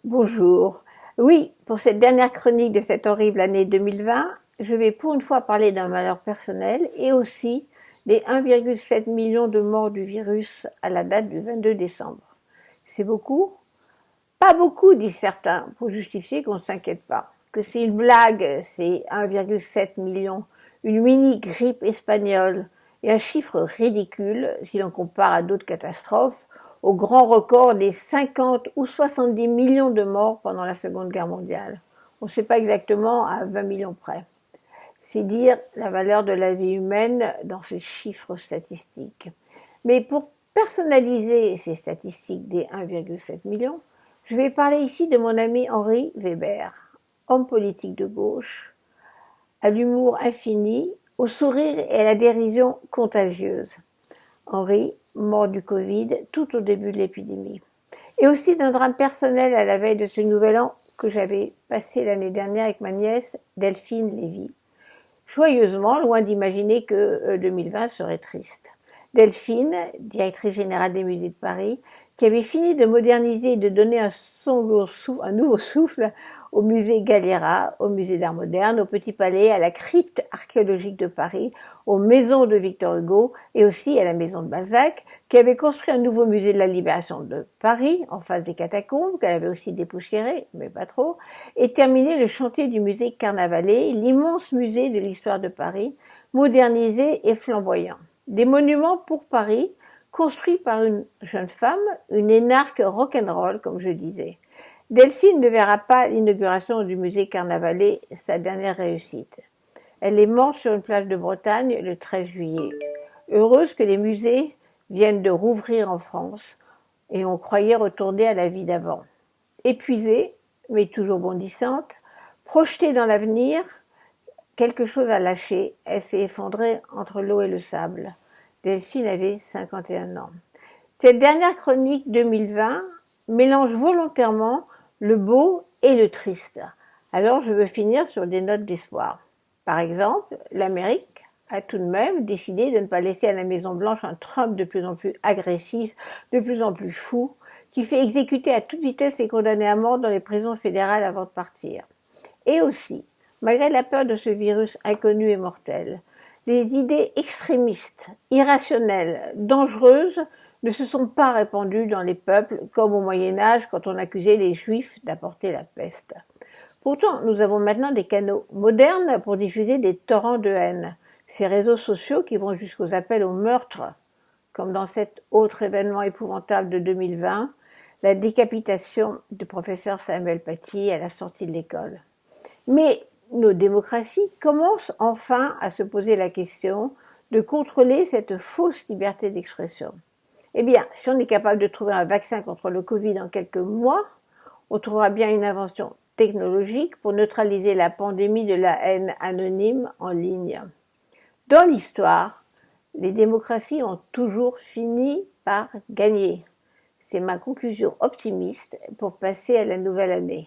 Bonjour. Oui, pour cette dernière chronique de cette horrible année 2020, je vais pour une fois parler d'un malheur personnel et aussi des 1,7 million de morts du virus à la date du 22 décembre. C'est beaucoup? Pas beaucoup, disent certains, pour justifier qu'on ne s'inquiète pas. Que c'est une blague, c'est 1,7 million, une mini-grippe espagnole et un chiffre ridicule si l'on compare à d'autres catastrophes, au grand record des 50 ou 70 millions de morts pendant la Seconde Guerre mondiale. On ne sait pas exactement à 20 millions près. C'est dire la valeur de la vie humaine dans ces chiffres statistiques. Mais pour personnaliser ces statistiques des 1,7 million, je vais parler ici de mon ami Henri Weber, homme politique de gauche, à l'humour infini, au sourire et à la dérision contagieuse. Henri, mort du Covid tout au début de l'épidémie. Et aussi d'un drame personnel à la veille de ce nouvel an que j'avais passé l'année dernière avec ma nièce Delphine Lévy. Joyeusement, loin d'imaginer que 2020 serait triste. Delphine, directrice générale des musées de Paris, qui avait fini de moderniser et de donner un nouveau souffle au musée Galliera, au musée d'art moderne, au Petit Palais, à la crypte archéologique de Paris, aux maisons de Victor Hugo et aussi à la maison de Balzac, qui avait construit un nouveau musée de la Libération de Paris, en face des catacombes, qu'elle avait aussi dépoussiéré, mais pas trop, et terminé le chantier du musée Carnavalet, l'immense musée de l'histoire de Paris, modernisé et flamboyant. Des monuments pour Paris, construits par une jeune femme, une énarque rock'n'roll, comme je disais. Delphine ne verra pas l'inauguration du musée Carnavalet, sa dernière réussite. Elle est morte sur une plage de Bretagne le 13 juillet. Heureuse que les musées viennent de rouvrir en France et on croyait retourner à la vie d'avant. Épuisée, mais toujours bondissante, projetée dans l'avenir, quelque chose a lâché, elle s'est effondrée entre l'eau et le sable. Delphine avait 51 ans. Cette dernière chronique 2020 mélange volontairement le beau et le triste. Alors je veux finir sur des notes d'espoir. Par exemple, l'Amérique a tout de même décidé de ne pas laisser à la Maison-Blanche un Trump de plus en plus agressif, de plus en plus fou, qui fait exécuter à toute vitesse ses condamnés à mort dans les prisons fédérales avant de partir. Et aussi, malgré la peur de ce virus inconnu et mortel, les idées extrémistes, irrationnelles, dangereuses ne se sont pas répandues dans les peuples comme au Moyen-Âge quand on accusait les Juifs d'apporter la peste. Pourtant, nous avons maintenant des canaux modernes pour diffuser des torrents de haine. Ces réseaux sociaux qui vont jusqu'aux appels au meurtre, comme dans cet autre événement épouvantable de 2020, la décapitation du professeur Samuel Paty à la sortie de l'école. Mais nos démocraties commencent enfin à se poser la question de contrôler cette fausse liberté d'expression. Eh bien, si on est capable de trouver un vaccin contre le Covid en quelques mois, on trouvera bien une invention technologique pour neutraliser la pandémie de la haine anonyme en ligne. Dans l'histoire, les démocraties ont toujours fini par gagner. C'est ma conclusion optimiste pour passer à la nouvelle année.